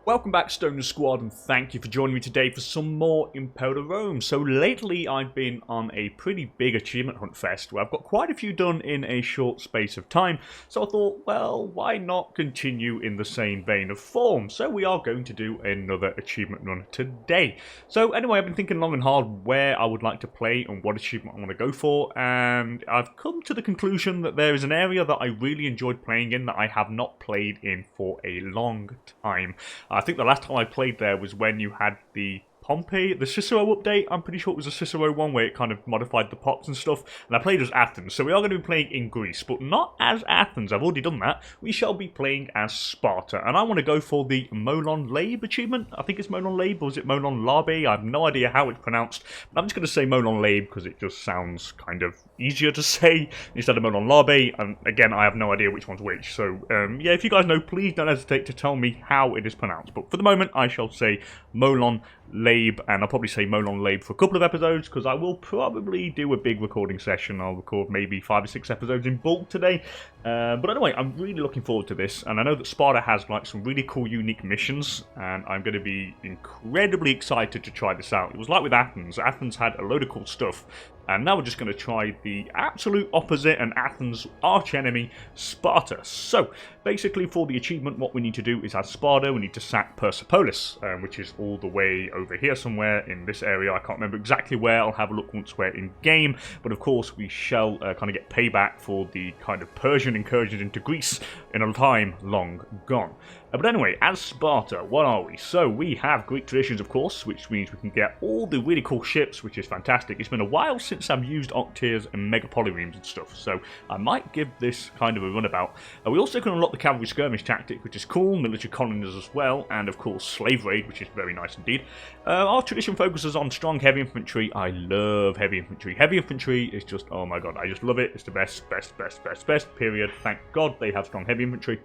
Welcome back, Stoner Squad, and thank you for joining me today for some more Imperator Rome. So lately I've been on a pretty big achievement hunt fest where I've got quite a few done in a short space of time. So I thought, well, why not continue in the same vein of form? So we are going to do another achievement run today. So anyway, I've been thinking long and hard where I would like to play and what achievement I want to go for, and I've come to the conclusion that there is an area that I really enjoyed playing in that I have not played in for a long time. I think the last time I played there was when you had the Cicero update. I'm pretty sure it was a Cicero one where it kind of modified the pops and stuff, and I played as Athens. So we are going to be playing in Greece, but not as Athens. I've already done that. We shall be playing as Sparta, and I want to go for the Molon Labe achievement. I think it's Molon Labe, or is it Molon Labe? I have no idea how it's pronounced, but I'm just going to say Molon Labe because it just sounds kind of easier to say instead of Molon Labe, and again, I have no idea which one's which. So yeah, if you guys know, please don't hesitate to tell me how it is pronounced. But for the moment, I shall say Molon Labe, and I'll probably say Molon Labe for a couple of episodes because I will probably do a big recording session. I'll record maybe 5 or 6 episodes in bulk today. But anyway, I'm really looking forward to this, and I know that Sparta has like some really cool, unique missions, and I'm going to be incredibly excited to try this out. It was like with Athens. Athens had a load of cool stuff, and now we're just going to try the absolute opposite and Athens' arch-enemy, Sparta. So, basically for the achievement, what we need to do is as Sparta, we need to sack Persepolis, which is all the way over here somewhere in this area. I can't remember exactly where. I'll have a look once we're in-game. But of course, we shall kind of get payback for the kind of Persian incursions into Greece in a time long gone. But anyway, as Sparta, what are we? So we have Greek traditions, of course, which means we can get all the really cool ships, which is fantastic. It's been a while since I've used Octiers and Megapolyremes and stuff, so I might give this kind of a runabout. We also can unlock the cavalry skirmish tactic, which is cool, military colonies as well, and of course slave raid, which is very nice indeed. Our tradition focuses on strong heavy infantry. I love heavy infantry. Heavy infantry is just, oh my god, I just love it. It's the best, period. Thank god they have strong heavy infantry.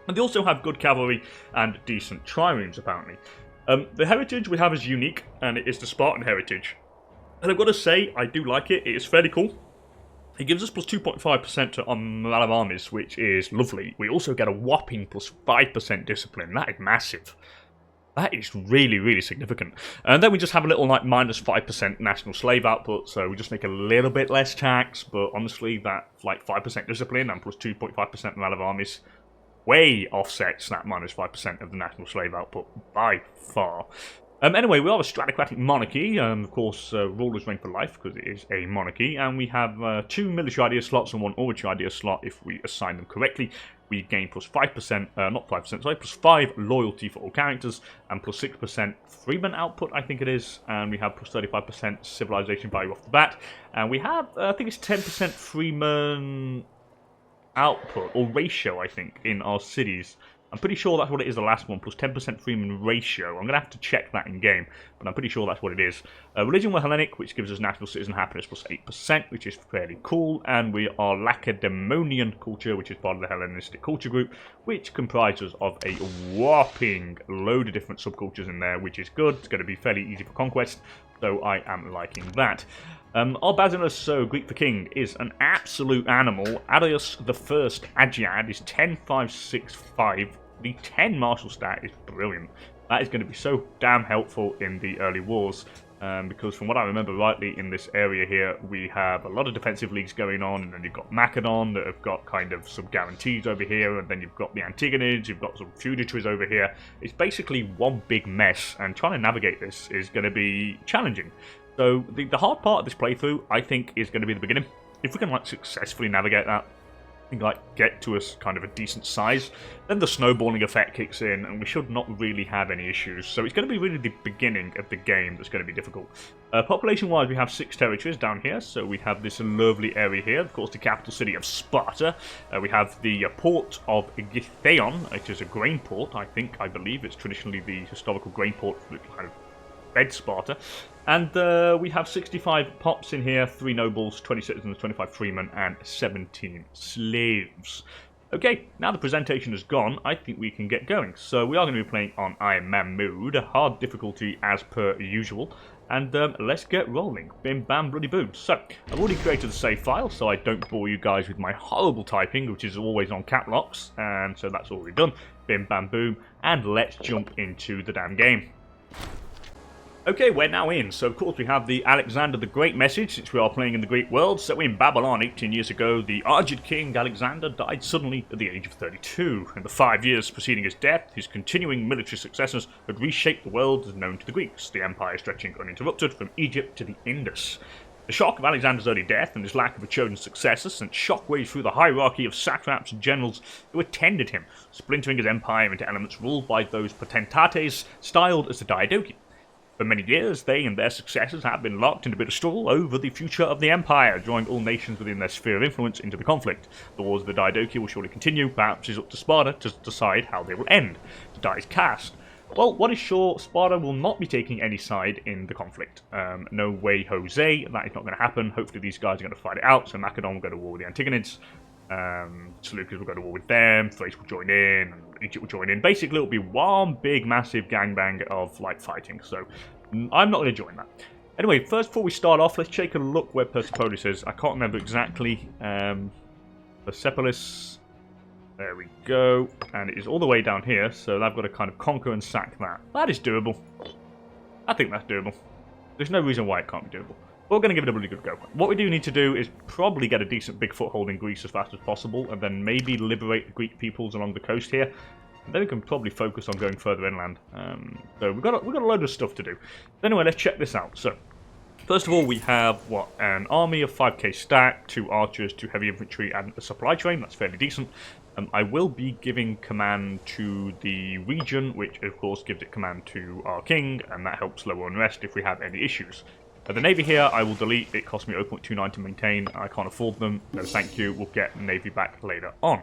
And they also have good cavalry and decent triremes, apparently. The heritage we have is unique, and it is the Spartan heritage. And I've got to say, I do like it. It is fairly cool. It gives us plus 2.5% on a lot of armies, which is lovely. We also get a whopping plus 5% discipline. That is massive. That is really, really significant. And then we just have a little like minus 5% national slave output, so we just make a little bit less tax, but honestly, that like 5% discipline and plus 2.5% on a lot of armies way offsets that minus 5% of the national slave output by far. Anyway, we are a stratocratic monarchy, of course, rulers reign for life because it is a monarchy, and we have 2 military idea slots and 1 oratory idea slot if we assign them correctly. We gain plus 5%, not 5%, sorry, plus 5 loyalty for all characters, and plus 6% freeman output, I think it is, and we have plus 35% civilization value off the bat, and we have, I think it's 10% freeman output, or ratio, I think, in our cities. I'm pretty sure that's what it is, the last one, plus 10% freeman ratio. I'm going to have to check that in-game, but I'm pretty sure that's what it is. Religion, we're Hellenic, which gives us national citizen happiness plus 8%, which is fairly cool, and we are Lacedaemonian culture, which is part of the Hellenistic culture group, which comprises of a whopping load of different subcultures in there, which is good. It's going to be fairly easy for conquest, so I am liking that. Our Basileus, so Greek for king, is an absolute animal. Arius the First Agiad is 10,565. The 10 martial stat is brilliant. That is going to be so damn helpful in the early wars. Because from what I remember rightly in this area here, we have a lot of defensive leagues going on, and then you've got Macedon that have got kind of some guarantees over here, and then you've got the Antigonids, you've got some feudatories over here. It's basically one big mess, and trying to navigate this is going to be challenging. So the hard part of this playthrough, I think, is going to be the beginning. If we can like successfully navigate that, and like get to a kind of a decent size, then the snowballing effect kicks in, and we should not really have any issues. So it's going to be really the beginning of the game that's going to be difficult. Population-wise, we have 6 territories down here. So we have this lovely area here, of course, the capital city of Sparta. We have the port of Githaion, which is a grain port. I believe it's traditionally the historical grain port that kind of fed Sparta. And we have 65 pops in here, 3 nobles, 20 citizens, 25 freemen, and 17 slaves. Okay, now the presentation is gone, I think we can get going. So we are going to be playing on Iron Man mode, hard difficulty as per usual. And let's get rolling. Bim, bam, bloody boom. So, I've already created a save file, so I don't bore you guys with my horrible typing, which is always on cap locks. And so that's already done. Bim, bam, boom. And let's jump into the damn game. Okay, we're now in. So, of course, we have the Alexander the Great message, since we are playing in the Greek world. So, in Babylon, 18 years ago, the Argid king Alexander died suddenly at the age of 32. In the 5 years preceding his death, his continuing military successes had reshaped the world as known to the Greeks, the empire stretching uninterrupted from Egypt to the Indus. The shock of Alexander's early death and his lack of a chosen successor sent shockwaves through the hierarchy of satraps and generals who attended him, splintering his empire into elements ruled by those potentates styled as the Diadochi. For many years, they and their successors have been locked into bitter struggle over the future of the empire, drawing all nations within their sphere of influence into the conflict. The wars of the Diadochi will surely continue. Perhaps it's up to Sparta to decide how they will end. The die is cast. Well, what is sure, Sparta will not be taking any side in the conflict. No way, Jose. That is not going to happen. Hopefully these guys are going to fight it out. So Macedon will go to war with the Antigonids. Seleucus will go to war with them. Thrace will join in. Egypt will join in. Basically, it'll be one big, massive gangbang of, like, fighting. So I'm not going to join that. Anyway, first, before we start off, let's take a look where Persepolis is. I can't remember exactly. Persepolis. There we go. And it is all the way down here, so I've got to kind of conquer and sack that. That is doable. I think that's doable. There's no reason why it can't be doable. But we're going to give it a really good go. What we do need to do is probably get a decent big foothold in Greece as fast as possible, and then maybe liberate the Greek peoples along the coast here. And then we can probably focus on going further inland. So we've got a load of stuff to do. Anyway, let's check this out. So, first of all, we have, what, an army of 5k stat, 2 archers, 2 heavy infantry, and a supply train. That's fairly decent. I will be giving command to the region, which of course gives it command to our king, and that helps lower unrest if we have any issues. The navy here, I will delete. It cost me 0.29 to maintain. I can't afford them. No, thank you. We'll get the navy back later on.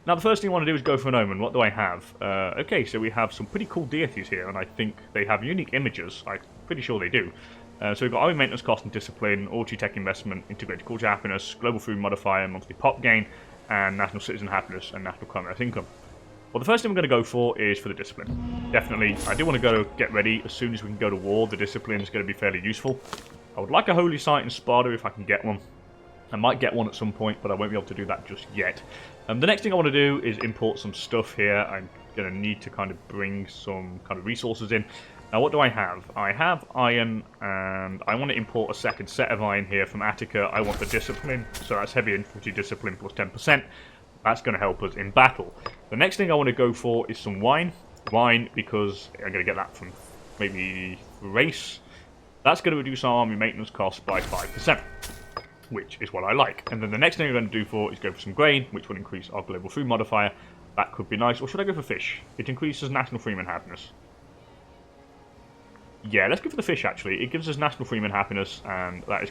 Now, the first thing I want to do is go for an omen. What do I have? Okay, so we have some pretty cool deities here, and I think they have unique images. I'm pretty sure they do. So we've got army maintenance cost and discipline, orchard tech investment, integrated culture happiness, global food modifier, monthly pop gain, and national citizen happiness and national commerce income. Well, the first thing we're going to go for is for the discipline. Definitely, I do want to go get ready as soon as we can go to war. The discipline is going to be fairly useful. I would like a holy site in Sparta if I can get one. I might get one at some point, but I won't be able to do that just yet. The next thing I want to do is import some stuff here. I'm going to need to kind of bring some kind of resources in. Now, what do I have? I have iron, and I want to import a second set of iron here from Attica. I want the discipline, so that's heavy infantry discipline plus 10%. That's going to help us in battle. The next thing I want to go for is some wine. Wine, because I'm going to get that from maybe race. That's going to reduce our army maintenance costs by 5%, which is what I like. And then the next thing I'm going to do for is go for some grain, which will increase our global food modifier. That could be nice. Or should I go for fish? It increases national freeman happiness. Yeah, let's go for the fish, actually. It gives us national freeman happiness, and that is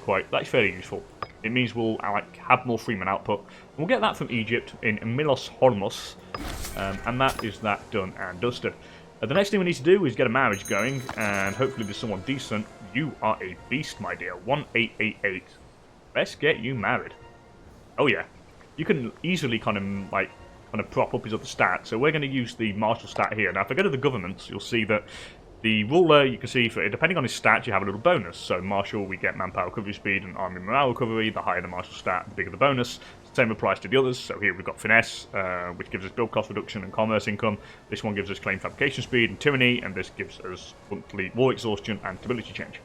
fairly useful. It means we'll have more freeman output. We'll get that from Egypt in Milos Hormos, and that is that done and dusted. The next thing we need to do is get a marriage going, and hopefully there's someone decent. You are a beast, my dear. 1888. Let's get you married. Oh yeah, you can easily kind of prop up his other stats. So we're going to use the martial stat here. Now, if I go to the governments, you'll see that the ruler, you can see, depending on his stat, you have a little bonus. So martial, we get manpower recovery speed and army morale recovery. The higher the martial stat, the bigger the bonus. Same applies to the others. So here we've got finesse, which gives us build cost reduction and commerce income. This one gives us claim fabrication speed and tyranny, and this gives us monthly war exhaustion and stability change.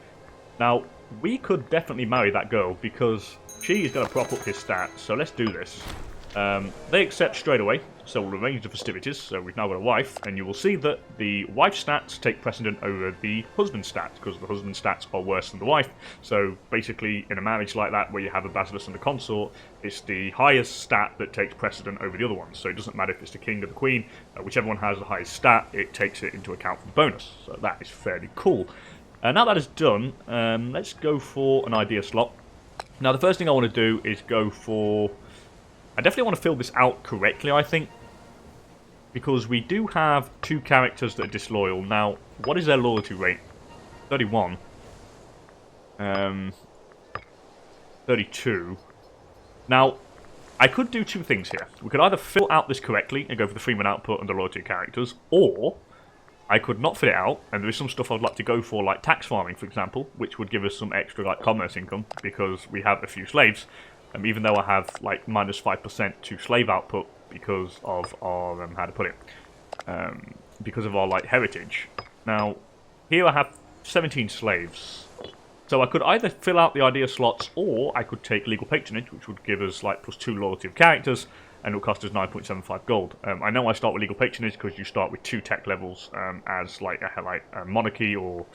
Now, we could definitely marry that girl because she is going to prop up his stats. So let's do this. They accept straight away, so we'll arrange the festivities. So we've now got a wife, and you will see that the wife's stats take precedent over the husband's stats, because the husband's stats are worse than the wife. So basically, in a marriage like that, where you have a basilisk and a consort, it's the highest stat that takes precedent over the other ones. So it doesn't matter if it's the king or the queen, whichever one has the highest stat, it takes it into account for the bonus. So that is fairly cool. Now that is done, let's go for an idea slot. Now the first thing I want to do is go for... I definitely want to fill this out correctly, I think, because we do have 2 characters that are disloyal. Now, what is their loyalty rate? 31. 32. Now, I could do 2 things here. We could either fill out this correctly and go for the freeman output and the loyalty characters, or I could not fit it out, and there is some stuff I'd like to go for, like tax farming, for example, which would give us some extra like commerce income because we have a few slaves. Even though I have like minus 5% to slave output because of our how to put it, because of our like heritage. Now, here I have 17 slaves, so I could either fill out the idea slots, or I could take legal patronage, which would give us like +2 loyalty of characters. And it will cost us 9.75 gold. I know I start with legal patronage because you start with 2 tech levels as like a monarchy, or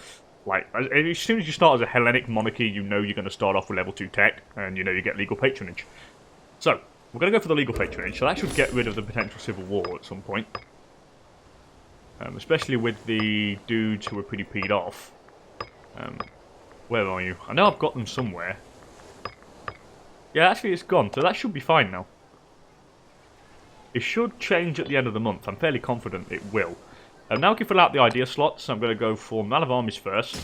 like as soon as you start as a Hellenic monarchy, you know you're going to start off with level 2 tech, and you know you get legal patronage. So we're going to go for the legal patronage. So that should get rid of the potential civil war at some point, especially with the dudes who are pretty peed off. Where are you? I know I've got them somewhere. Yeah, actually it's gone, so that should be fine now. It should change at the end of the month. I'm fairly confident it will. Now I can fill out the idea slots. So I'm going to go for Man of Armies first.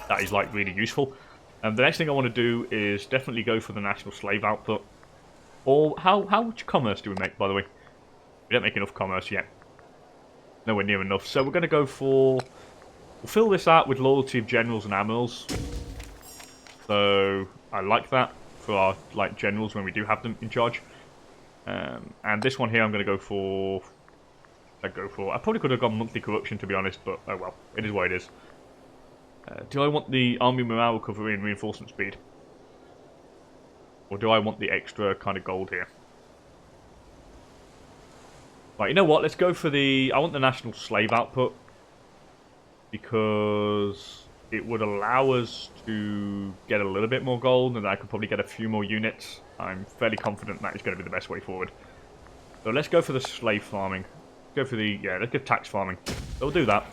That is like really useful. And the next thing I want to do is definitely go for the national slave output. Or how much commerce do we make, by the way? We don't make enough commerce yet. Nowhere near enough. So we're going to go for... We'll fill this out with loyalty of generals and admirals. So I like that for our like generals when we do have them in charge. And this one here I'm going to go for... I probably could have gone monthly corruption, to be honest, but oh well, it is what it is. Do I want the army morale recovery and reinforcement speed? Or do I want the extra kind of gold here? Right, you know what, let's go for the... I want the national slave output, because it would allow us to get a little bit more gold, and I could probably get a few more units. I'm fairly confident that is going to be the best way forward. So let's go for the slave farming. Go for the... yeah, let's go tax farming. So we'll do that.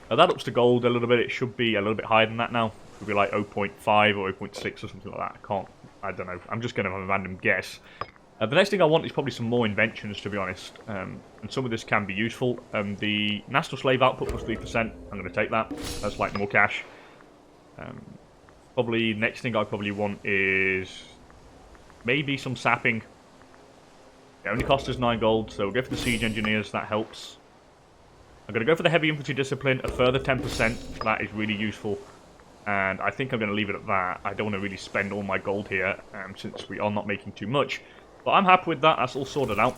Now that ups the gold a little bit. It should be a little bit higher than that now. It should be like 0.5 or 0.6 or something like that. I don't know. I'm just going to have a random guess. The next thing I want is probably some more inventions, to be honest. And some of this can be useful. The national slave output plus 3%. I'm going to take that. That's like more cash. Probably next thing I probably want is maybe some sapping. It only costs us 9 gold, so we'll go for the siege engineers. That helps. I'm going to go for the heavy infantry discipline, a further 10%. That is really useful. And I think I'm going to leave it at that. I don't want to really spend all my gold here, since we are not making too much. But I'm happy with that. That's all sorted out.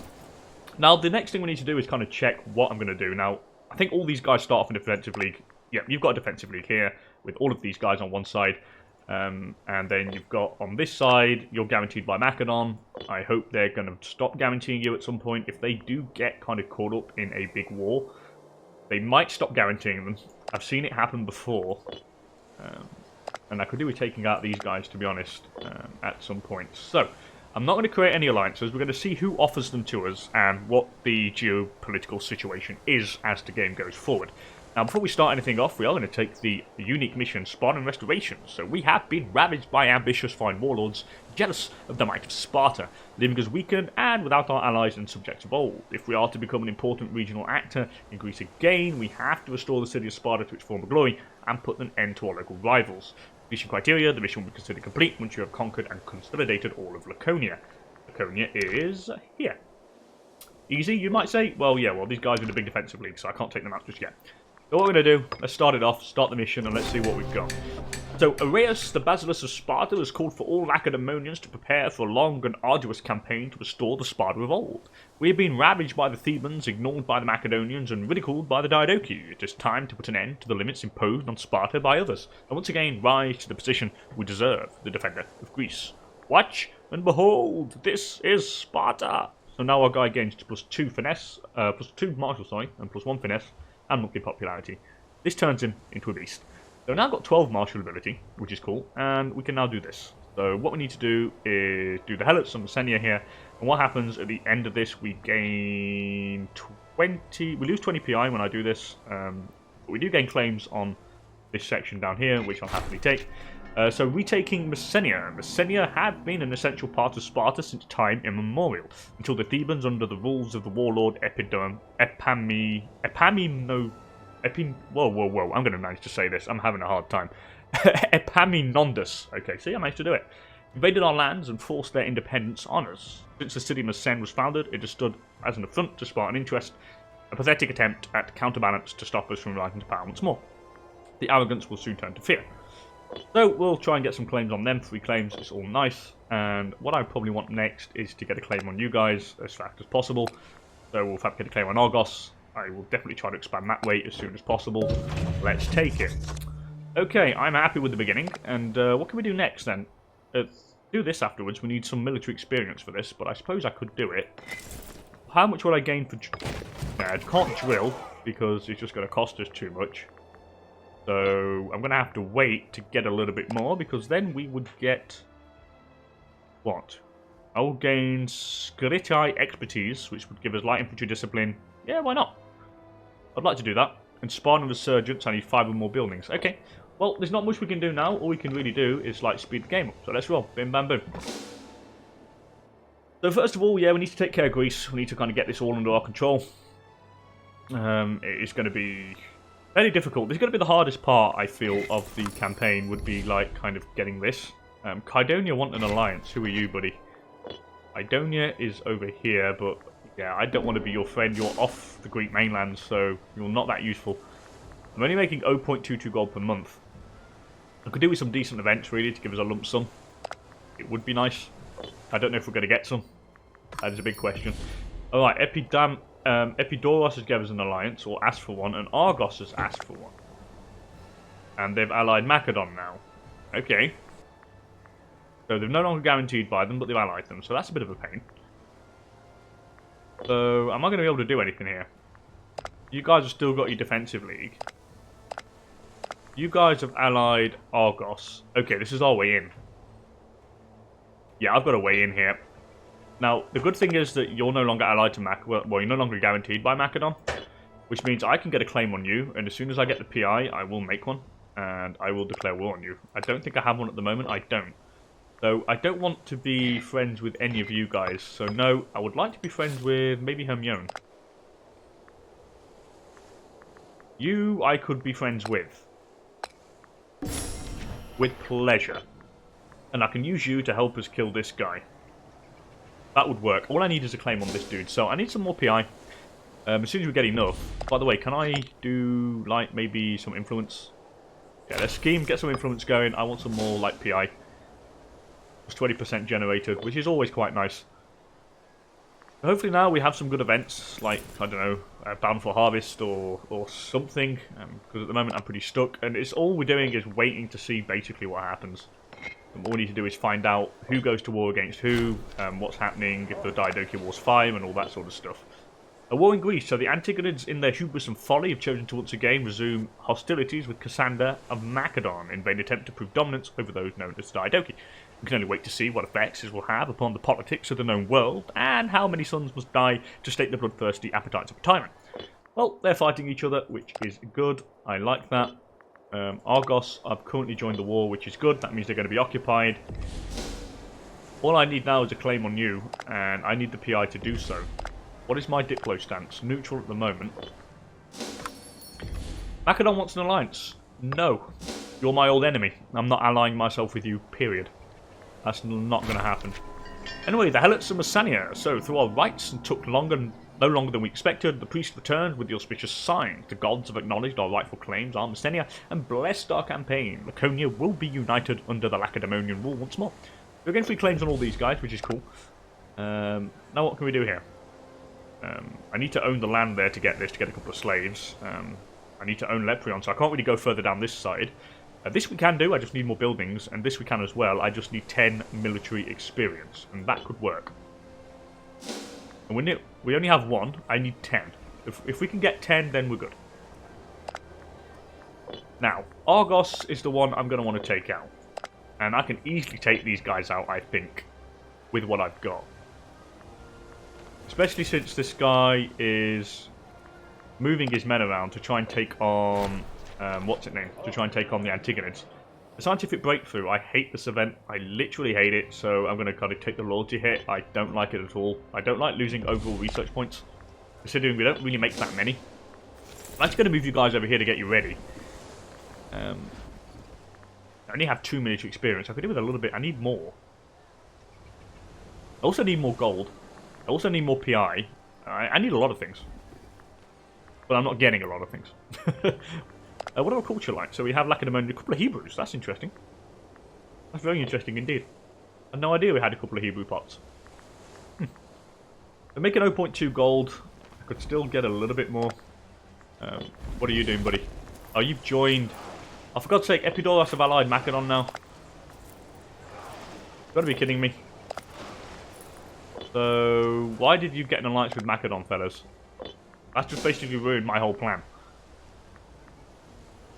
Now, the next thing we need to do is kind of check what I'm going to do. Now, I think all these guys start off in a defensive league. Yeah, you've got a defensive league here with all of these guys on one side. And then you've got on this side, you're guaranteed by Macedon. I hope they're going to stop guaranteeing you at some point. If they do get kind of caught up in a big war, they might stop guaranteeing them. I've seen it happen before. And I could do with taking out these guys, to be honest, at some point. So, I'm not going to create any alliances. We're going to see who offers them to us and what the geopolitical situation is as the game goes forward. Now, before we start anything off, we are going to take the unique mission, Spartan Restoration. So we have been ravaged by ambitious foreign warlords, jealous of the might of Sparta, leaving us weakened and without our allies and subjects of old. If we are to become an important regional actor in Greece again, we have to restore the city of Sparta to its former glory and put an end to our local rivals. Mission criteria: the mission will be considered complete once you have conquered and consolidated all of Laconia. Laconia is here. Easy, you might say? Well, yeah, these guys are in a big defensive league, so I can't take them out just yet. So what we're going to do, let's start it off, start the mission, and let's see what we've got. So, Areus, the Basileus of Sparta, has called for all Lacedaemonians to prepare for a long and arduous campaign to restore the Sparta of old. We have been ravaged by the Thebans, ignored by the Macedonians, and ridiculed by the Diadochi. It is time to put an end to the limits imposed on Sparta by others, and once again rise to the position we deserve, the defender of Greece. Watch and behold, this is Sparta! So now our guy gains +2 finesse, +2 martial, and +1 finesse, and monthly popularity. This turns him into a beast. So we've now got 12 martial ability, which is cool, and we can now do this. So what we need to do is do the Helots and Messenia here, and what happens at the end of this, we gain 20, we lose 20 PI when I do this, but we do gain claims on this section down here, which I'll happily take. So retaking Messenia. Messenia had been an essential part of Sparta since time immemorial, until the Thebans, under the rules of the warlord I'm going to manage to say this. I'm having a hard time. Epaminondas. Okay, see, I managed to do it. Invaded our lands and forced their independence on us. Since the city of Messene was founded, it has stood as an affront to Spartan interest. A pathetic attempt at counterbalance to stop us from rising to power once more. The arrogance will soon turn to fear. So we'll try and get some claims on them. 3 claims, it's all nice. And what I probably want next is to get a claim on you guys as fast as possible. So we'll fabricate a claim on Argos. I will definitely try to expand that way as soon as possible. Let's take it. Okay, I'm happy with the beginning. And what can we do next then? Do this afterwards. We need some military experience for this, but I suppose I could do it. How much would I gain for... I can't drill because it's just going to cost us too much. So I'm going to have to wait to get a little bit more, because then we would get... What? I will gain Scritai expertise, which would give us light infantry discipline. Yeah, why not? I'd like to do that. And Spartan resurgence, I need 5 or more buildings. Okay, well, there's not much we can do now. All we can really do is, like, speed the game up. So let's roll. Bim, bam, boom. So first of all, yeah, we need to take care of Greece. We need to kind of get this all under our control. It's going to be... very difficult. This is going to be the hardest part, I feel, of the campaign, would be, like, kind of getting this. Kydonia want an alliance. Who are you, buddy? Kydonia is over here, but, yeah, I don't want to be your friend. You're off the Greek mainland, so you're not that useful. I'm only making 0.22 gold per month. I could do with some decent events, really, to give us a lump sum. It would be nice. I don't know if we're going to get some. That is a big question. Alright, Epidaurus has given us an alliance, or asked for one, and Argos has asked for one. And they've allied Macedon now. Okay. So they're no longer guaranteed by them, but they've allied them, so that's a bit of a pain. So, am I going to be able to do anything here? You guys have still got your defensive league. You guys have allied Argos. Okay, this is our way in. Yeah, I've got a way in here. Now, the good thing is that you're no longer allied to Macedon. Well, you're no longer guaranteed by Macedon, which means I can get a claim on you, and as soon as I get the PI, I will make one, and I will declare war on you. I don't think I have one at the moment. I don't. So, I don't want to be friends with any of you guys. So, no, I would like to be friends with maybe Hermione. You, I could be friends with. With pleasure. And I can use you to help us kill this guy. That would work. All I need is a claim on this dude. So I need some more PI. As soon as we get enough. By the way, can I do, like, maybe some influence? Yeah, let's scheme, get some influence going. I want some more, like, PI. It's 20% generated, which is always quite nice. Hopefully now we have some good events, like, I don't know, Bountiful Harvest or something. Because at the moment I'm pretty stuck. And it's all we're doing is waiting to see basically what happens. And all we need to do is find out who goes to war against who, what's happening, if the Diadochi War's fire, and all that sort of stuff. A war in Greece. So the Antigonids, in their hubris and folly, have chosen to once again resume hostilities with Cassander of Macedon in vain attempt to prove dominance over those known as Diadochi. We can only wait to see what effects this will have upon the politics of the known world, and how many sons must die to state the bloodthirsty appetites of a tyrant. Well, they're fighting each other, which is good. I like that. Argos have currently joined the war, which is good. That means they're going to be occupied. All I need now is a claim on you, and I need the PI to do so. What is my Diplo stance? Neutral at the moment. Macedon wants an alliance. No. You're my old enemy. I'm not allying myself with you, period. That's not going to happen. Anyway, the Helots of Messenia. So, through our rites, and took no longer than we expected, the priest returned with the auspicious sign. The gods have acknowledged our rightful claims on Messenia and blessed our campaign. Laconia will be united under the Lacedaemonian rule once more. We're getting free claims on all these guys, which is cool. Now what can we do here? I need to own the land there to get this, to get a couple of slaves. I need to own Leprion, so I can't really go further down this side. This we can do, I just need more buildings, and this we can as well. I just need 10 military experience, and that could work. And we only have 1, I need 10. If we can get 10, then we're good. Now, Argos is the one I'm going to want to take out. And I can easily take these guys out, I think, with what I've got. Especially since this guy is moving his men around to try and take on... what's it named? To try and take on the Antigonids. The scientific breakthrough, I hate this event. I literally hate it, so I'm going to kind of take the loyalty hit. I don't like it at all. I don't like losing overall research points, considering we don't really make that many. I'm actually going to move you guys over here to get you ready. I only have 2 military experience. I could do with a little bit. I need more. I also need more gold. I also need more PI. I need a lot of things. But I'm not getting a lot of things. What are our culture like? So we have Lacedaemonian, a couple of Hebrews. That's interesting. That's very interesting indeed. I had no idea we had a couple of Hebrew pots. We're making 0.2 gold. I could still get a little bit more. What are you doing, buddy? Oh, you've joined. Oh, for God's sake, Epidaurus have allied Macedon now. You've got to be kidding me. So, why did you get an alliance with Macedon, fellas? That's just basically ruined my whole plan.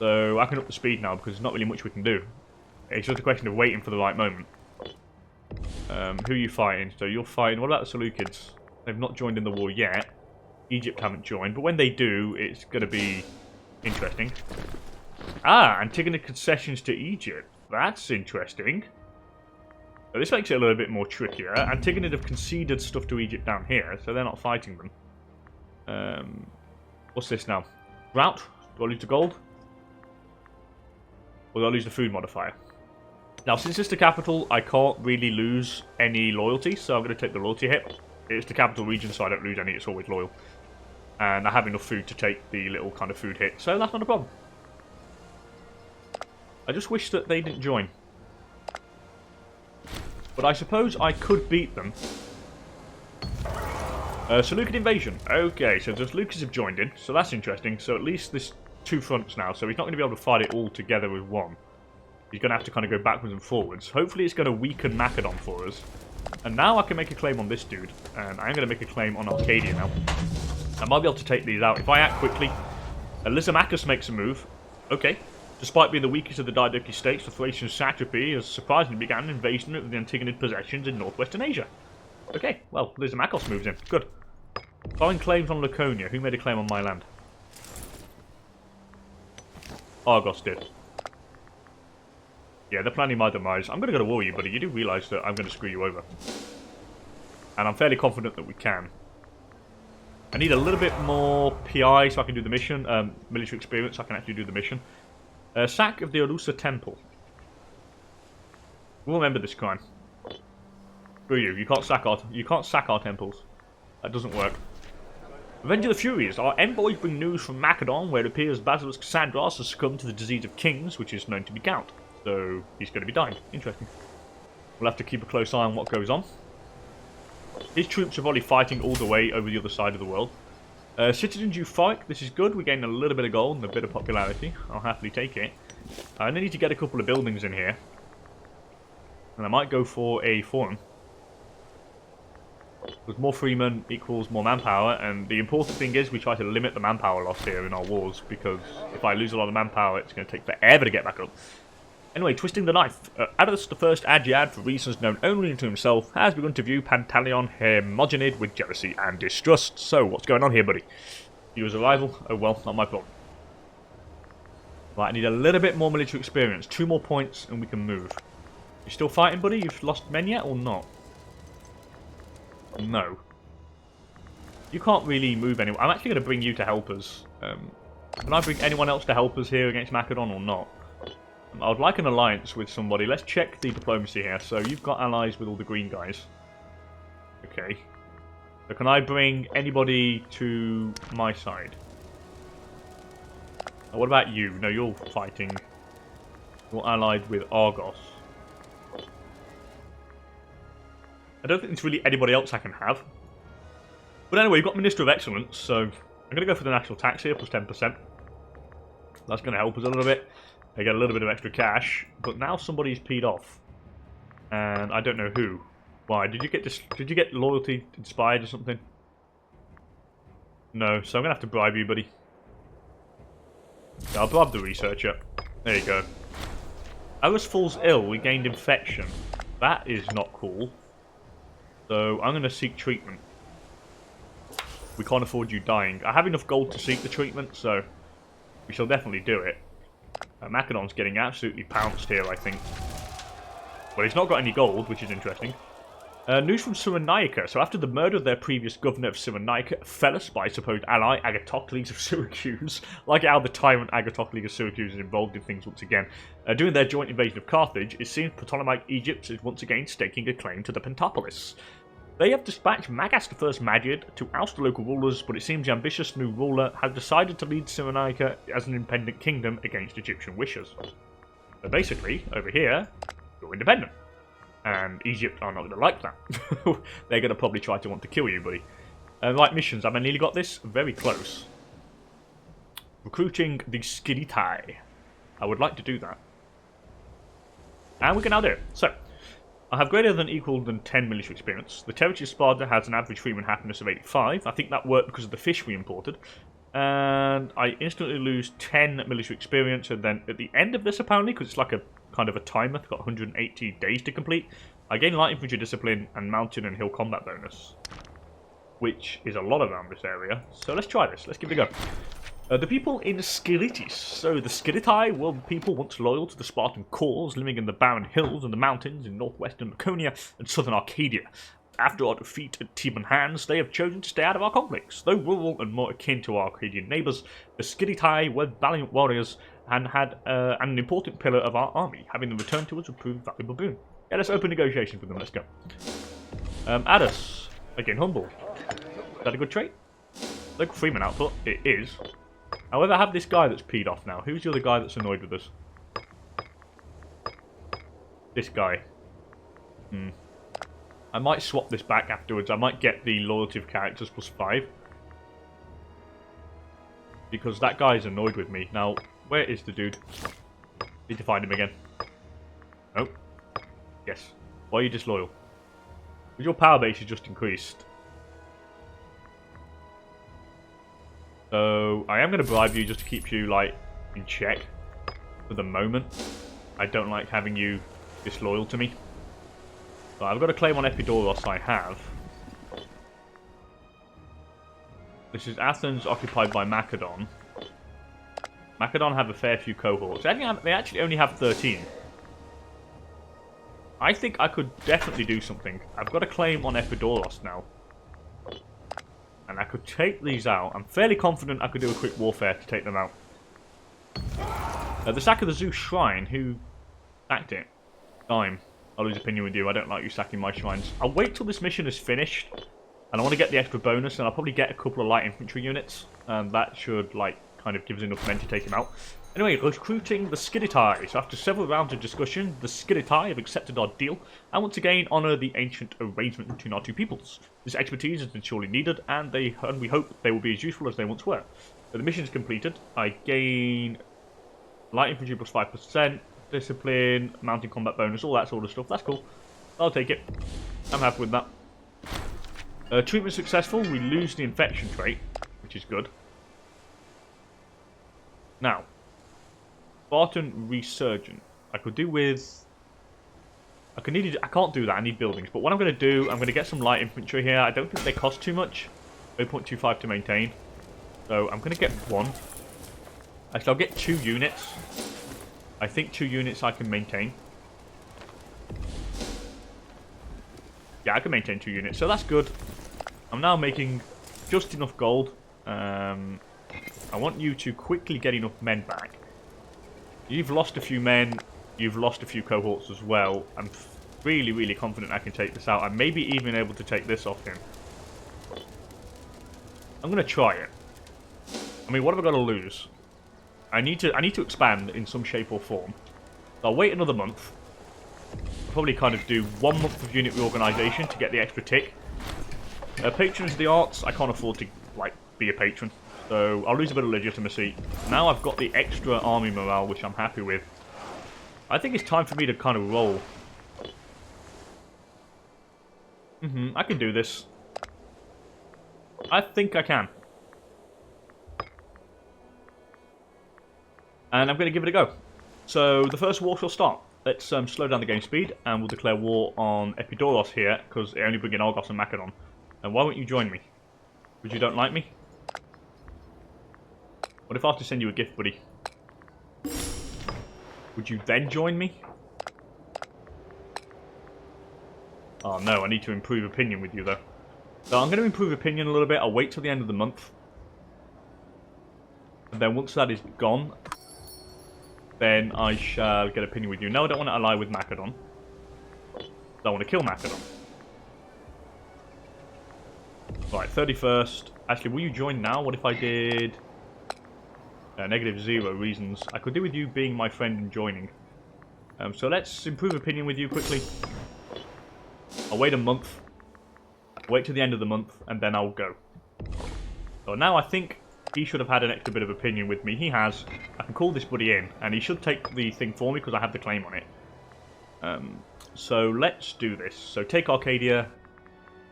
So, I can up the speed now because there's not really much we can do. It's just a question of waiting for the right moment. Who are you fighting? So, you're fighting... What about the Seleucids? They've not joined in the war yet. Egypt haven't joined, but when they do, it's going to be interesting. Ah, Antigone concessions to Egypt. That's interesting. So this makes it a little bit more trickier. Antigone have conceded stuff to Egypt down here, so they're not fighting them. What's this now? Drought? Do I lose the gold? Or do I lose the food modifier? Now, since it's the capital, I can't really lose any loyalty, so I'm going to take the loyalty hit. It's the capital region, so I don't lose any. It's always loyal. And I have enough food to take the little kind of food hit, so that's not a problem. I just wish that they didn't join. But I suppose I could beat them. Seleucid invasion. Okay, so the Seleucids have joined in, so that's interesting. So at least there's two fronts now, so he's not going to be able to fight it all together as one. He's going to have to kind of go backwards and forwards. Hopefully it's going to weaken Macedon for us. And now I can make a claim on this dude. And I'm going to make a claim on Arcadia now. I might be able to take these out. If I act quickly, Lysimachus makes a move. Okay. Despite being the weakest of the Diadochi states, the Thracian satrapy has surprisingly begun an invasion of the Antigonid possessions in northwestern Asia. Okay, well, Lysimachus moves in. Good. Foreign claims on Laconia. Who made a claim on my land? Argos did. Yeah, they're planning my demise. I'm going to go to war with you, buddy. You do realise that I'm going to screw you over. And I'm fairly confident that we can. I need a little bit more PI so I can do the mission. Military experience so I can actually do the mission. Sack of the Orusa Temple. We'll remember this crime. Screw you. You can't sack our temples. That doesn't work. Avenge of the Furies. Our envoys bring news from Macedon, where it appears Basilius Cassandros has succumbed to the disease of kings, which is known to be gout. So he's going to be dying. Interesting. We'll have to keep a close eye on what goes on. His troops are probably fighting all the way over the other side of the world. Citizens euphoric. This is good. We're getting a little bit of gold and a bit of popularity. I'll happily take it. I need to get a couple of buildings in here. And I might go for a forum. Because more freemen equals more manpower, and the important thing is we try to limit the manpower loss here in our wars, because if I lose a lot of manpower, it's going to take forever to get back up. Anyway, twisting the knife. Argos, the first Agiad, for reasons known only to himself, has begun to view Pantaleon homogenid with jealousy and distrust. So, what's going on here, buddy? You as a rival? Oh well, not my problem. Right, I need a little bit more military experience. 2 more points and we can move. You still fighting, buddy? You've lost men yet or not? No. You can't really move anywhere. I'm actually going to bring you to help us. Can I bring anyone else to help us here against Macedon or not? I would like an alliance with somebody. Let's check the diplomacy here. So you've got allies with all the green guys. Okay. So can I bring anybody to my side? What about you? No, you're fighting. You're allied with Argos. I don't think there's really anybody else I can have. But anyway, you've got Minister of Excellence, so I'm going to go for the national tax here, plus 10%. That's going to help us a little bit. They get a little bit of extra cash, but now somebody's peed off. And I don't know who. Why? Did you get loyalty inspired or something? No, so I'm going to have to bribe you, buddy. I'll bribe the researcher. There you go. Argos falls ill. We gained infection. That is not cool. So I'm going to seek treatment. We can't afford you dying. I have enough gold to seek the treatment, so we shall definitely do it. Macedon's getting absolutely pounced here, I think. Well, he's not got any gold, which is interesting. News from Cyrenaica. So after the murder of their previous governor of Cyrenaica, Phelus by supposed ally Agathocles of Syracuse, like how the tyrant Agathocles of Syracuse is involved in things once again, during their joint invasion of Carthage, it seems Ptolemaic Egypt is once again staking a claim to the Persepolis. They have dispatched Magas the First Magiad to oust the local rulers, but it seems the ambitious new ruler has decided to lead Cyrenaica as an independent kingdom against Egyptian wishes. So basically, over here, you're independent. And Egypt are not going to like that. They're going to probably try to want to kill you, buddy. Right, missions. Have I nearly got this? Very close. Recruiting the Skiritai. I would like to do that. And we can now do it. So, I have greater than equal than 10 military experience. The territory of Sparta has an average freedom and happiness of 85. I think that worked because of the fish we imported. And I instantly lose 10 military experience. And then at the end of this, apparently, because it's like a kind of a timer, it's got 180 days to complete, I gain light infantry discipline and mountain and hill combat bonus, which is a lot around this area. So let's try this. Let's give it a go. The people in Skiritis. So the Skiritai were people once loyal to the Spartan cause, living in the barren hills and the mountains in northwestern Laconia and southern Arcadia. After our defeat at Theban hands, they have chosen to stay out of our conflicts. Though rural and more akin to our Arcadian neighbours, the Skiritai were valiant warriors and had an important pillar of our army. Having them returned to us would prove a valuable boon. Yeah, let's open negotiations with them. Let's go. Addis. Again, humble. Is that a good trait? Local freeman output. It is. However, I have this guy that's peed off now. Who's the other guy that's annoyed with us? This guy. I might swap this back afterwards. I might get the loyalty of characters +5. Because that guy's annoyed with me. Now, where is the dude? Need to find him again. Oh. Yes. Why are you disloyal? Because your power base is just increased. So, I am going to bribe you just to keep you, like, in check. For the moment. I don't like having you disloyal to me. So I've got a claim on Epidaurus, I have. This is Athens occupied by Macedon. Macedon have a fair few cohorts. They actually only have 13. I think I could definitely do something. I've got a claim on Epidaurus now. And I could take these out. I'm fairly confident I could do a quick warfare to take them out. The sack of the Zeus Shrine, who sacked it? Dime. I'll lose opinion with you. I don't like you sacking my shrines. I'll wait till this mission is finished. And I want to get the extra bonus. And I'll probably get a couple of light infantry units. And that should, like, kind of give us enough men to take him out. Anyway, recruiting the Skiritai. So after several rounds of discussion, the Skiritai have accepted our deal and once again honour the ancient arrangement between our two peoples. This expertise has been surely needed, and we hope they will be as useful as they once were. So the mission is completed. I gain light infantry +5%, discipline, mounting combat bonus, all that sort of stuff. That's cool. I'll take it. I'm happy with that. Treatment successful. We lose the infection trait, which is good. Now, Spartan Resurgent. I could do with... I can't do that. I need buildings. But what I'm going to do, I'm going to get some light infantry here. I don't think they cost too much. 0.25 to maintain. So I'm going to get one. Actually, I'll get 2 units. I think 2 units I can maintain. Yeah, I can maintain 2 units. So that's good. I'm now making just enough gold. I want you to quickly get enough men back. You've lost a few men. You've lost a few cohorts as well. I'm really, really confident I can take this out. I may be even able to take this off him. I'm going to try it. I mean, what have I got to lose? I need to expand in some shape or form. So I'll wait another month. I'll probably kind of do 1 month of unit reorganisation to get the extra tick. Patrons of the arts, I can't afford to, like, be a patron. So I'll lose a bit of legitimacy. Now I've got the extra army morale, which I'm happy with. I think it's time for me to kind of roll. I can do this. I think I can. And I'm going to give it a go. So the first war shall start. Let's slow down the game speed, and we'll declare war on Epidaurus here, because it only brings in Argos and Macedon. And why won't you join me? Because you don't like me? What if I have to send you a gift, buddy? Would you then join me? Oh no, I need to improve opinion with you though. So I'm going to improve opinion a little bit. I'll wait till the end of the month. And then once that is gone, then I shall get opinion with you. No, I don't want to ally with Macedon. I want to kill Macedon. Right, 31st. Actually, will you join now? What if I did... -0 reasons. I could do with you being my friend and joining. So let's improve opinion with you quickly. I'll wait a month. Wait till the end of the month, and then I'll go. So now I think he should have had an extra bit of opinion with me. He has. I can call this buddy in, and he should take the thing for me because I have the claim on it. So let's do this. So take Arcadia.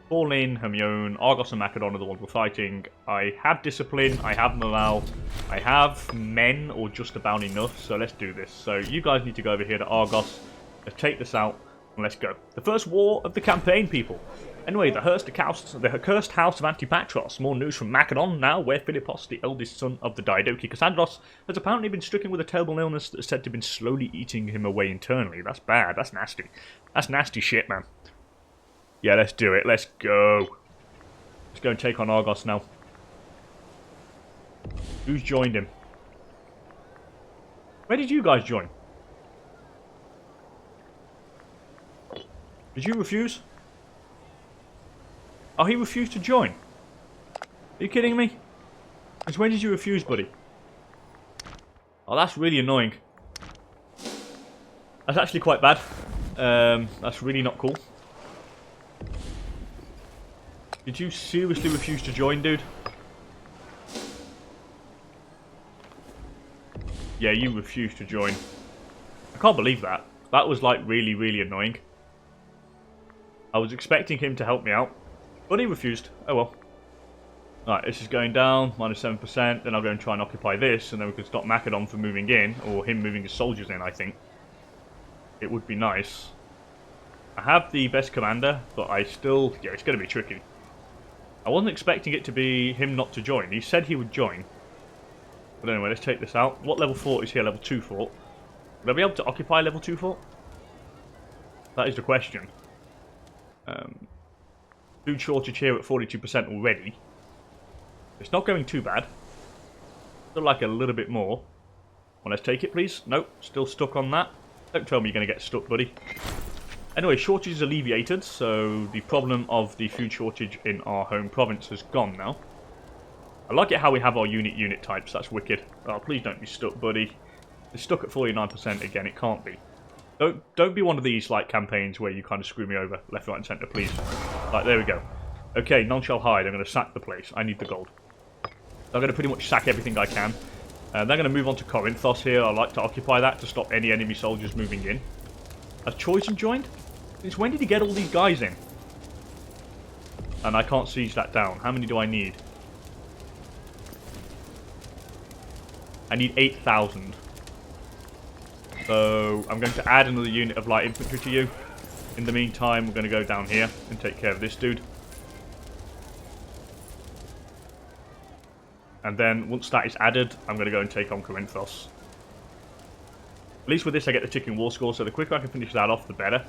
Fall in, Hermione, Argos and Macedon are the ones we're fighting. I have discipline, I have morale, I have men, or just about enough, so let's do this. So you guys need to go over here to Argos, let's take this out, and let's go. The first war of the campaign, people. Anyway, the cursed house of Antipatros. More news from Macedon now, where Philippos, the eldest son of the Diadochi Cassandros, has apparently been stricken with a terrible illness that is said to have been slowly eating him away internally. That's bad, that's nasty. That's nasty shit, man. Yeah, let's do it. Let's go. Let's go and take on Argos now. Who's joined him? Where did you guys join? Did you refuse? Oh, he refused to join. Are you kidding me? Since when did you refuse, buddy? Oh, that's really annoying. That's actually quite bad. That's really not cool. Did you seriously refuse to join, dude? Yeah, you refused to join. I can't believe that. That was, like, really, really annoying. I was expecting him to help me out, but he refused. Oh well. Alright, this is going down, -7%. Then I'll go and try and occupy this, and then we can stop Macedon from moving in, or him moving his soldiers in, I think. It would be nice. I have the best commander, but I still... yeah, it's going to be tricky. I wasn't expecting it to be him not to join. He said he would join. But anyway, let's take this out. What level fort is here? Level 2 fort. Will I be able to occupy level 2 fort? That is the question. Food shortage here at 42% already. It's not going too bad. Still like a little bit more. Well, let's take it, please. Nope, still stuck on that. Don't tell me you're going to get stuck, buddy. Anyway, shortage is alleviated, so the problem of the food shortage in our home province has gone now. I like it how we have our unit types, that's wicked. Oh, please don't be stuck, buddy. It's stuck at 49% again, it can't be. Don't be one of these, like, campaigns where you kind of screw me over, left, right and centre, please. Right, there we go. Okay, none shall hide, I'm going to sack the place. I need the gold. I'm going to pretty much sack everything I can. They're going to move on to Corinthos here. I like to occupy that to stop any enemy soldiers moving in. Has Choisin joined? Since when did he get all these guys in? And I can't siege that down. How many do I need? I need 8,000. So I'm going to add another unit of light infantry to you. In the meantime, we're going to go down here and take care of this dude. And then once that is added, I'm going to go and take on Corinthos. At least with this I get the ticking war score, so the quicker I can finish that off, the better.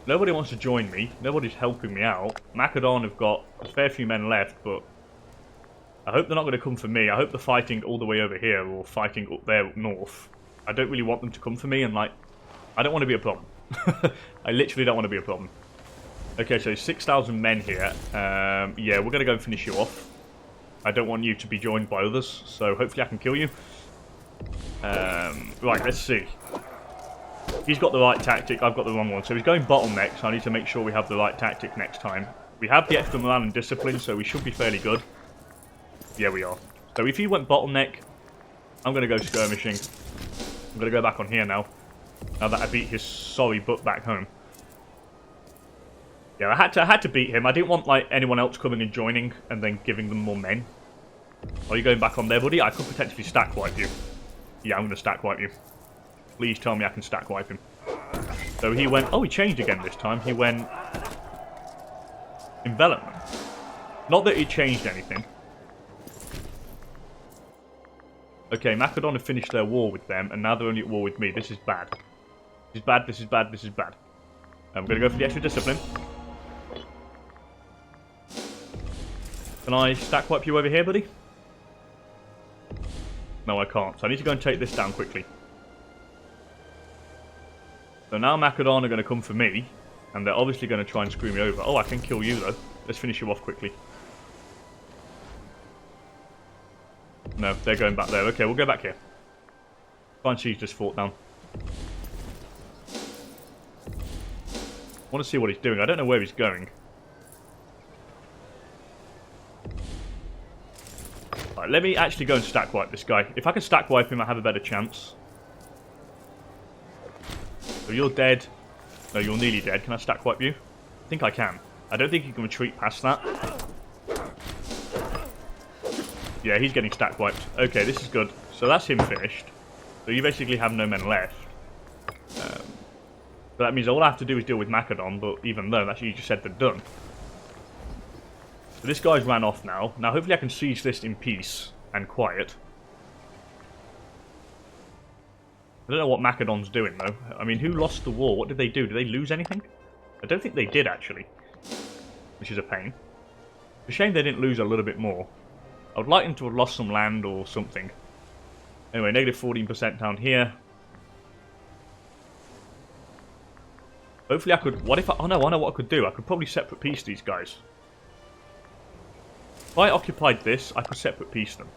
Nobody wants to join me. Nobody's helping me out. Macedon have got a fair few men left, but I hope they're not going to come for me. I hope they're fighting all the way over here, or fighting up there up north. I don't really want them to come for me, and like, I don't want to be a problem. I literally don't want to be a problem. Okay, so 6,000 men here. Yeah, we're going to go and finish you off. I don't want you to be joined by others, so hopefully I can kill you. Right, let's see. He's got the right tactic, I've got the wrong one. So he's going bottleneck, so I need to make sure we have the right tactic next time. We have the extra morale and discipline, so we should be fairly good. Yeah, we are. So if he went bottleneck, I'm going to go skirmishing. I'm going to go back on here now. Now that I beat his sorry butt back home. Yeah, I had to beat him. I didn't want like anyone else coming and joining and then giving them more men. Are you going back on there, buddy? I could potentially stack wipe you. Yeah, I'm going to stack wipe you. Please tell me I can stack wipe him. So he went... oh, he changed again this time. He went... envelopment. Not that he changed anything. Okay, Macedon have finished their war with them, and now they're only at war with me. This is bad. This is bad, this is bad, this is bad. I'm going to go for the extra discipline. Can I stack wipe you over here, buddy? No, I can't. So I need to go and take this down quickly. So now Macedon are going to come for me. And they're obviously going to try and screw me over. Oh, I can kill you, though. Let's finish you off quickly. No, they're going back there. Okay, we'll go back here. Try and siege this fort down. I want to see what he's doing. I don't know where he's going. Right, let me actually go and stack wipe this guy. If I can stack wipe him, I have a better chance. So you're dead. No, you're nearly dead. Can I stack wipe you? I think I can. I don't think you can retreat past that. Yeah, he's getting stack wiped. Okay, this is good. So that's him finished. So you basically have no men left. So that means all I have to do is deal with Macedon, but even though that's easier said than done. So this guy's ran off now. Now hopefully I can siege this in peace and quiet. I don't know what Macedon's doing though. I mean, who lost the war? What did they do? Did they lose anything? I don't think they did actually. Which is a pain. It's a shame they didn't lose a little bit more. I would like them to have lost some land or something. Anyway, negative 14% down here. Hopefully I could... What if I... Oh no, I know what I could do. I could probably separate piece these guys. If I occupied this, I could separate piece them.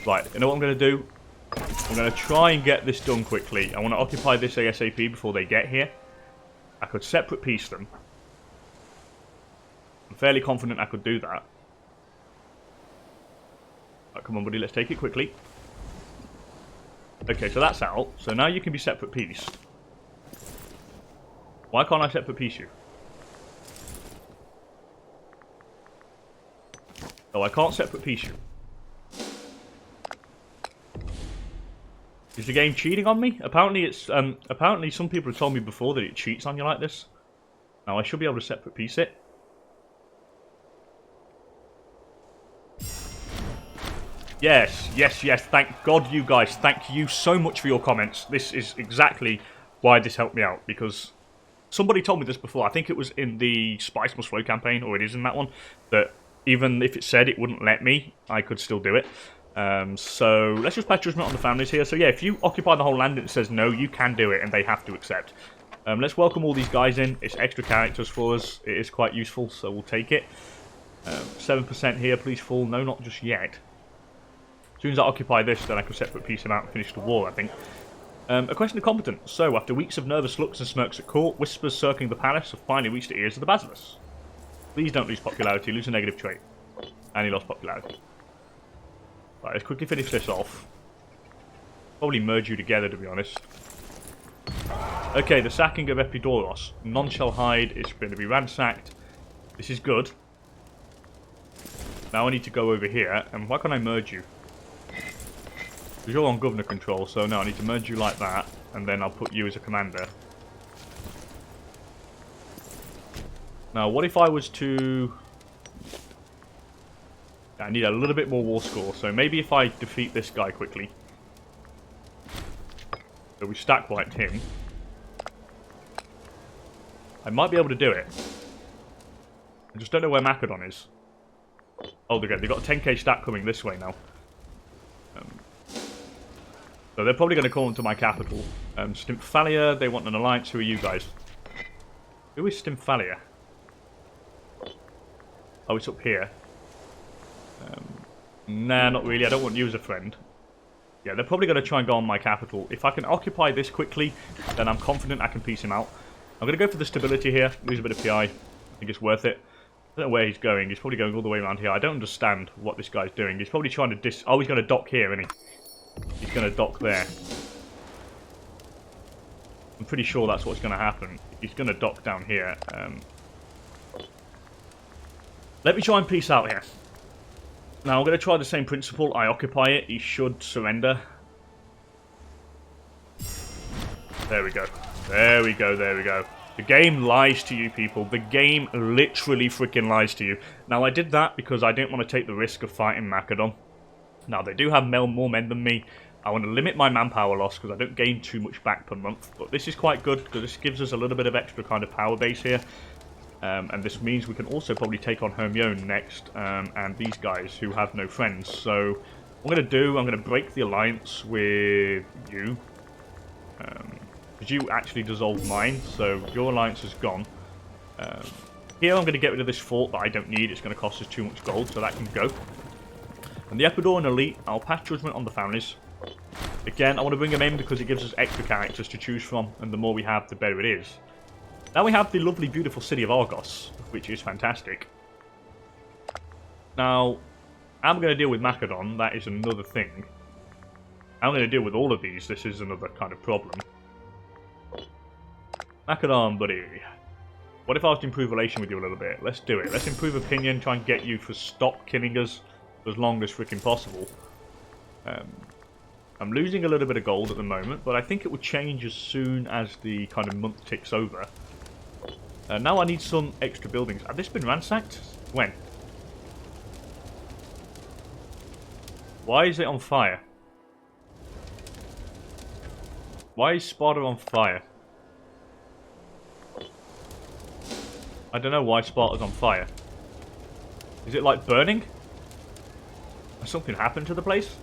Right, you know what I'm going to do? I'm going to try and get this done quickly. I want to occupy this ASAP before they get here. I could separate piece them. I'm fairly confident I could do that. Right, come on, buddy, let's take it quickly. Okay, so that's out. So now you can be separate piece. Why can't I separate piece you? Oh, I can't separate piece you. Is the game cheating on me? Apparently it's apparently some people have told me before that it cheats on you like this. Now I should be able to separate piece it. Yes, yes, yes. Thank God you guys. Thank you so much for your comments. This is exactly why this helped me out, because somebody told me this before. I think it was in the Spice Must Flow campaign, or it is in that one, that even if it said it wouldn't let me, I could still do it. So let's just pass judgment on the families here. So yeah, if you occupy the whole land and it says no, you can do it, and they have to accept. Let's welcome all these guys in. It's extra characters for us. It is quite useful, so we'll take it. 7% here, please fall. No, not just yet. As soon as I occupy this, then I can separate piece them out and finish the war, I think. A question of competence. So, after weeks of nervous looks and smirks at court, whispers circling the palace have finally reached the ears of the basilisk. Please don't lose popularity, lose a negative trait. And he lost popularity. Right, let's quickly finish this off. Probably merge you together, to be honest. Okay, the sacking of Epidaurus. None shall hide, it's going to be ransacked. This is good. Now I need to go over here, and why can't I merge you? Because you're on governor control, so no, I need to merge you like that, and then I'll put you as a commander. Now, what if I was to... I need a little bit more war score, so maybe if I defeat this guy quickly. So we stack wiped him. I might be able to do it. I just don't know where Macedon is. Oh, they've got a 10k stack coming this way now. So they're probably going to call into my capital. Stymphalia, they want an alliance. Who are you guys? Who is Stymphalia? Oh, it's up here. Nah, not really. I don't want you as a friend. Yeah, they're probably going to try and go on my capital. If I can occupy this quickly, then I'm confident I can piece him out. I'm going to go for the stability here. Lose a bit of PI. I think it's worth it. I don't know where he's going. He's probably going all the way around here. I don't understand what this guy's doing. He's probably trying to Oh, he's going to dock here, isn't he? He's going to dock there. I'm pretty sure that's what's going to happen. He's going to dock down here. Let me try and peace out here. Now, I'm going to try the same principle. I occupy it. He should surrender. There we go. There we go. There we go. The game lies to you, people. The game literally freaking lies to you. Now, I did that because I didn't want to take the risk of fighting Macedon. Now, they do have more men than me. I want to limit my manpower loss because I don't gain too much back per month. But this is quite good because this gives us a little bit of extra kind of power base here. And this means we can also probably take on Hermione next, and these guys who have no friends. So, what I'm going to do, I'm going to break the alliance with you. Because you actually dissolved mine, so your alliance is gone. Here I'm going to get rid of this fort that I don't need. It's going to cost us too much gold, so that can go. And the Epidaur and Elite, I'll pass judgment on the families. Again, I want to bring them in because it gives us extra characters to choose from, and the more we have, the better it is. Now we have the lovely, beautiful city of Argos, which is fantastic. Now, I'm going to deal with Macedon. That is another thing. I'm going to deal with all of these. This is another kind of problem. Macedon, buddy. What if I was to improve relation with you a little bit? Let's do it. Let's improve opinion, try and get you to stop killing us for as long as freaking possible. I'm losing a little bit of gold at the moment, but I think it will change as soon as the kind of month ticks over. Now I need some extra buildings. Have this been ransacked? When? Why is it on fire? Why is Sparta on fire? I don't know why Sparta's on fire. Is it like burning? Has something happened to the place?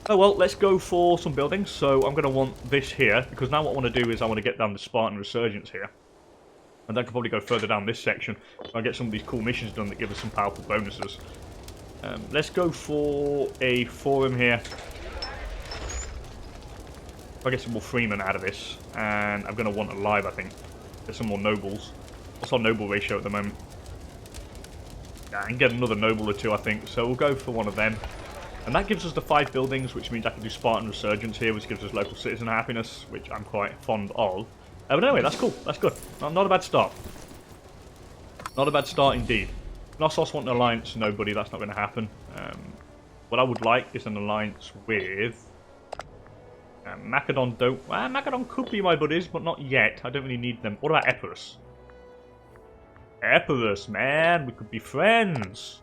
Oh well, let's go for some buildings. So I'm going to want this here, because now what I want to do is I want to get down the Spartan Resurgence here. And then I can probably go further down this section. So I get some of these cool missions done that give us some powerful bonuses. Let's go for a forum here. I'll get some more freemen out of this. And I'm going to want a live, I think. Get some more nobles. What's our noble ratio at the moment? Yeah, I can get another noble or two, I think. So we'll go for one of them. And that gives us the 5 buildings, which means I can do Spartan Resurgence here, which gives us local citizen happiness, which I'm quite fond of. But anyway, that's cool. That's good. Not a bad start. Not a bad start indeed. Thos want an alliance, nobody. That's not going to happen. What I would like is an alliance with... Macedon don't... Macedon could be my buddies, but not yet. I don't really need them. What about Epirus? Epirus, man. We could be friends.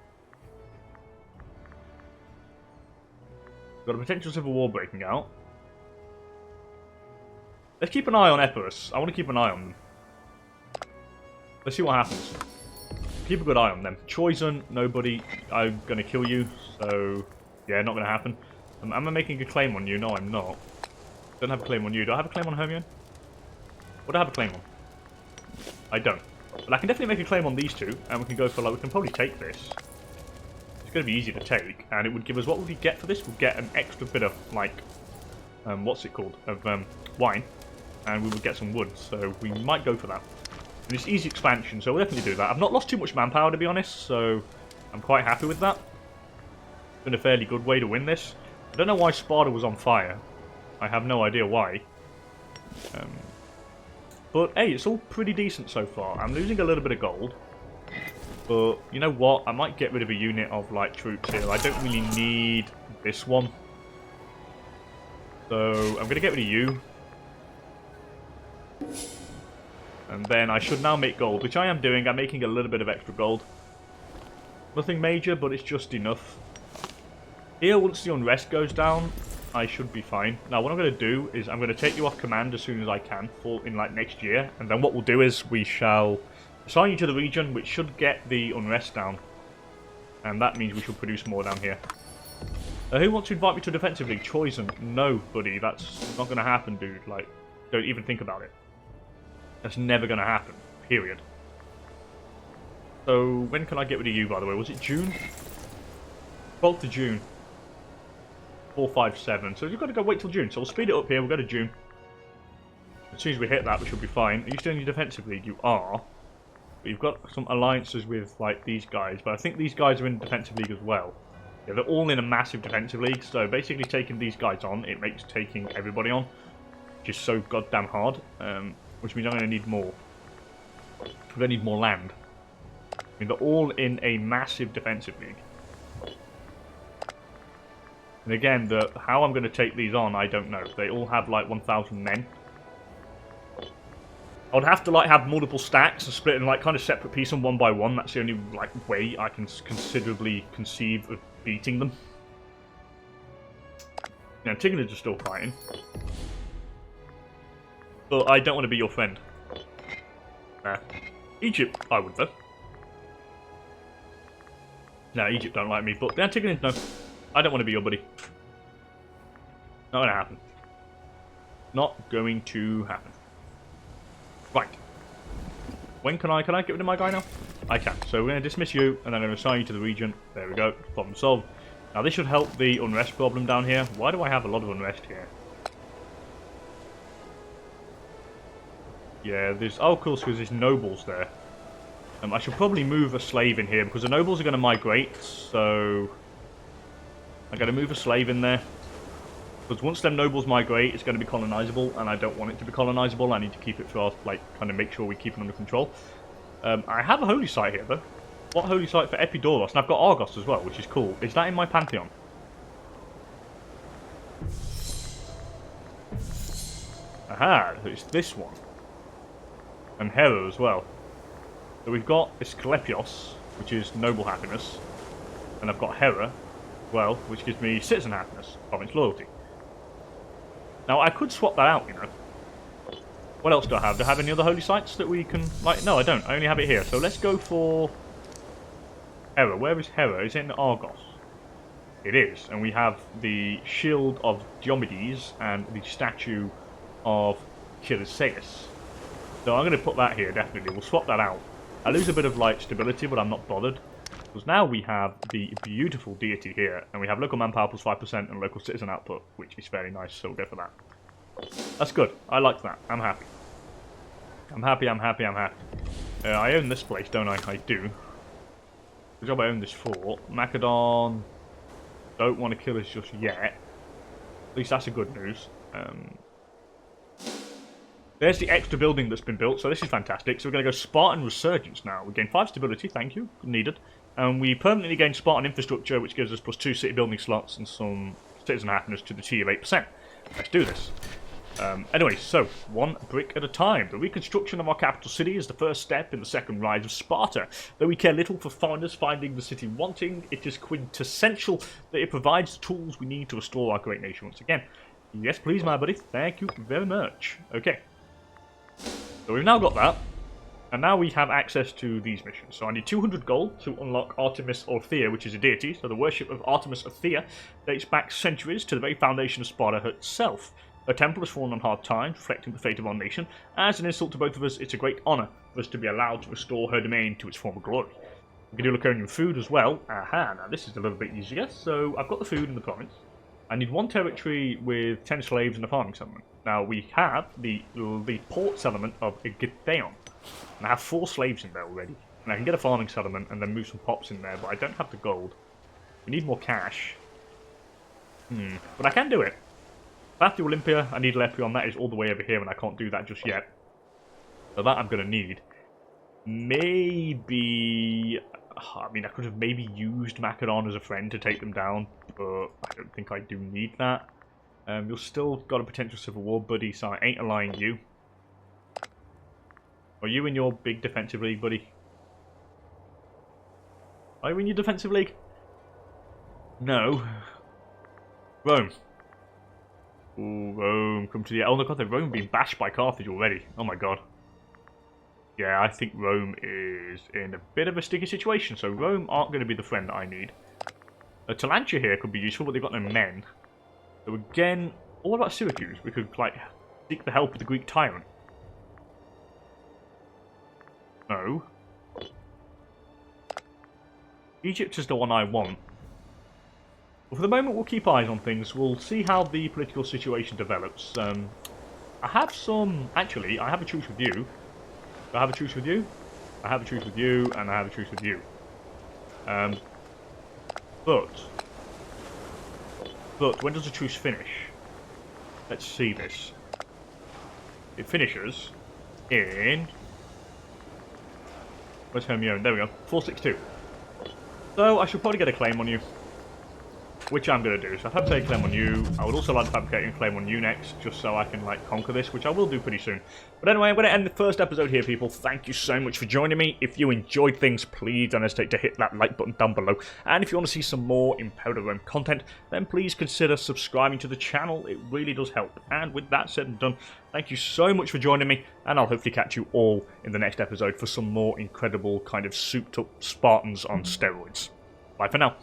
Got a potential civil war breaking out. Let's keep an eye on Epirus. I want to keep an eye on them. Let's see what happens. Keep a good eye on them. Choisin, nobody. I'm going to kill you. So, yeah, not going to happen. Am I making a claim on you? No, I'm not. Don't have a claim on you. Do I have a claim on Hermione? What do I have a claim on? I don't. But I can definitely make a claim on these two. And we can go for, like, we can probably take this. It's going to be easy to take. And it would give us, what would we get for this? We'll get an extra bit of, like, what's it called? Of wine. And we would get some wood. So we might go for that. And it's easy expansion, so we'll definitely do that. I've not lost too much manpower, to be honest, so I'm quite happy with that. It's been a fairly good way to win this. I don't know why Sparta was on fire. I have no idea why. But, hey, it's all pretty decent so far. I'm losing a little bit of gold. But, you know what? I might get rid of a unit of, like, troops here. I don't really need this one. So, I'm going to get rid of you. And then I should now make gold, which I am doing. I'm making a little bit of extra gold. Nothing major, but it's just enough. Here, once the unrest goes down, I should be fine. Now, what I'm going to do is I'm going to take you off command as soon as I can in, like, next year. And then what we'll do is we shall assign you to the region, which should get the unrest down. And that means we should produce more down here. Who wants to invite me to a defensive league? Choisin. No, buddy. That's not going to happen, dude. Like, don't even think about it. That's never going to happen. Period. So, when can I get rid of you, by the way? Was it June? 12th of June. 457. So, you've got to go wait till June. So, we'll speed it up here. We'll go to June. As soon as we hit that, we should be fine. Are you still in your defensive league? You are. But you've got some alliances with, like, these guys. But I think these guys are in defensive league as well. Yeah, they're all in a massive defensive league. So, basically, taking these guys on, it makes taking everybody on. Which is so goddamn hard. Which means I'm going to need more. We're going to need more land. I mean, they're all in a massive defensive league. And again, how I'm going to take these on, I don't know. They all have, like, 1,000 men. I would have to, like, have multiple stacks and split in, like, kind of separate pieces one by one. That's the only, like, way I can considerably conceive of beating them. Now, Tignids are still fighting. But I don't want to be your friend. Egypt, I would, though. No, Egypt don't like me, but the Antigonians, no. I don't want to be your buddy. Not going to happen. Not going to happen. Right. When can I get rid of my guy now? I can. So we're going to dismiss you, and I'm going to assign you to the region. There we go. Problem solved. Now this should help the unrest problem down here. Why do I have a lot of unrest here? Yeah, there's... Oh, of course, because there's nobles there. I should probably move a slave in here, because the nobles are going to migrate, so... I'm going to move a slave in there. Because once them nobles migrate, it's going to be colonizable, and I don't want it to be colonizable. I need to keep it for, like, kind of make sure we keep it under control. I have a holy site here, though. What holy site for EP1? And I've got Argos as well, which is cool. Is that in my pantheon? Aha, it's this one. And Hera as well. So we've got Asclepios, which is noble happiness. And I've got Hera, well, which gives me citizen happiness, province loyalty. Now, I could swap that out, you know. What else do I have? Do I have any other holy sites that we can... Like, no, I don't. I only have it here. So let's go for... Hera. Where is Hera? Is it in Argos? It is. And we have the shield of Diomedes and the statue of Chryseis. So I'm going to put that here, definitely. We'll swap that out. I lose a bit of, like, stability, but I'm not bothered. Because now we have the beautiful deity here, and we have local manpower plus 5% and local citizen output, which is very nice, so we'll go for that. That's good. I like that. I'm happy. I'm happy. I own this place, don't I? I do. Good job I own this fort. Macedon don't want to kill us just yet. At least that's a good news. There's the extra building that's been built, so this is fantastic. So we're going to go Spartan Resurgence now. We gain 5 stability, thank you, needed. And we permanently gain Spartan Infrastructure, which gives us plus 2 city building slots and some citizen happiness to the T of 8%. Let's do this. Anyway, so, one brick at a time. The reconstruction of our capital city is the first step in the second rise of Sparta. Though we care little for foreigners finding the city wanting, it is quintessential that it provides the tools we need to restore our great nation once again. Yes, please, my buddy. Thank you very much. Okay. So we've now got that. And now we have access to these missions. So I need 200 gold to unlock Artemis or Thea, which is a deity. So the worship of Artemis or Thea dates back centuries to the very foundation of Sparta itself. Her temple has fallen on hard times, reflecting the fate of our nation. As an insult to both of us, it's a great honour for us to be allowed to restore her domain to its former glory. We can do Laconian food as well. Aha, now this is a little bit easier. So I've got the food in the province. I need 1 territory with 10 slaves and a farming settlement. Now we have the port settlement of Gideon. And I have 4 slaves in there already. And I can get a farming settlement and then move some pops in there, but I don't have the gold. We need more cash. But I can do it. Path to Olympia, I need Lepion. That is all the way over here, and I can't do that just yet. So that I'm going to need. Maybe... I mean, I could have maybe used Macedon as a friend to take them down, but I don't think I do need that. You've still got a potential civil war, buddy, so I ain't allying you. Are you in your big defensive league, buddy? Are you in your defensive league? No. Rome. Ooh, Rome, come to the... Oh my god, Rome being bashed by Carthage already. Oh my god. Yeah, I think Rome is in a bit of a sticky situation, so Rome aren't going to be the friend that I need. Talantia here could be useful, but they've got no men. So again, all about Syracuse. We could, like, seek the help of the Greek tyrant. No. Egypt is the one I want. But for the moment, we'll keep eyes on things. We'll see how the political situation develops. I have some... Actually, I have a truce with you. Do I have a truce with you? I have a truce with you, and I have a truce with you. But when does the truce finish? Let's see this. It finishes in... Where's Hermione? There we go. 462. So I should probably get a claim on you. Which I'm going to do. So I've had to take a claim on you. I would also like to fabricate a claim on you next, just so I can, like, conquer this, which I will do pretty soon. But anyway, I'm going to end the first episode here, people. Thank you so much for joining me. If you enjoyed things, please don't hesitate to hit that like button down below. And if you want to see some more Imperator Rome content, then please consider subscribing to the channel. It really does help. And with that said and done, thank you so much for joining me, and I'll hopefully catch you all in the next episode for some more incredible kind of souped-up Spartans on steroids. Bye for now.